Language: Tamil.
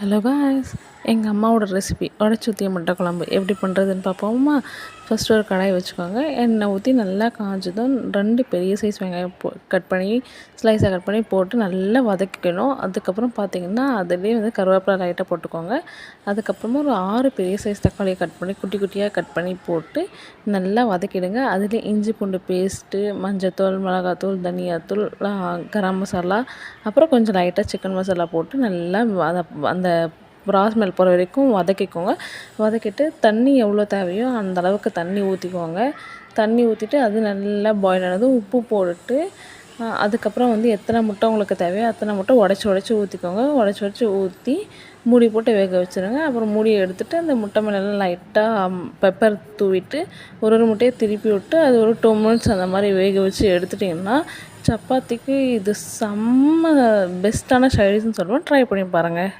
ஹலோ காய்ஸ், எங்கள் அம்மாவோட ரெசிபி உடச்சி ஊற்றிய முட்டை குழம்பு எப்படி பண்ணுறதுன்னு பார்ப்போமா. ஃபஸ்ட்டு ஒரு கடாய் வச்சுக்கோங்க. எண்ணெய் ஊற்றி நல்லா காஞ்சதும் 2 பெரிய சைஸ் வெங்காயம் கட் பண்ணி ஸ்லைஸாக கட் பண்ணி போட்டு நல்லா வதக்கிக்கணும். அதுக்கப்புறம் பார்த்திங்கன்னா அதுலேயே கருவேப்பிலை லைட்டாக போட்டுக்கோங்க. அதுக்கப்புறமா ஒரு 6 பெரிய சைஸ் தக்காளியை கட் பண்ணி குட்டி குட்டியாக கட் பண்ணி போட்டு நல்லா வதக்கிடுங்க. அதுலேயே இஞ்சி பூண்டு பேஸ்ட்டு, மஞ்சத்தூள், மிளகாத்தூள், தனியாத்தூள், கரம் மசாலா, அப்புறம் கொஞ்சம் லைட்டாக சிக்கன் மசாலா போட்டு நல்லா அந்த ரா ஸ்மெல் போகிற வரைக்கும் வதக்கிக்கோங்க. வதக்கிட்டு தண்ணி எவ்வளோ தேவையோ அந்த அளவுக்கு தண்ணி ஊற்றிக்கோங்க. தண்ணி ஊற்றிட்டு அது நல்லா பாயில் ஆனதும் உப்பு போட்டுட்டு அதுக்கப்புறம் எத்தனை முட்டை உங்களுக்கு தேவையோ அத்தனை முட்டை உடச்சி ஊற்றிக்கோங்க. உடச்சி ஊற்றி மூடி போட்டு வேக வச்சுருங்க. அப்புறம் மூடியை எடுத்துகிட்டு அந்த முட்டை மேலெல்லாம் லைட்டாக பெப்பர் தூவிட்டு ஒரு முட்டையை திருப்பி விட்டு அது ஒரு 2 மினிட்ஸ் அந்த மாதிரி வேக வச்சு எடுத்துட்டிங்கன்னா சப்பாத்திக்கு இது செம்ம பெஸ்ட்டான சைடிஷ்னு சொல்லுவேன். ட்ரை பண்ணி பாருங்கள்.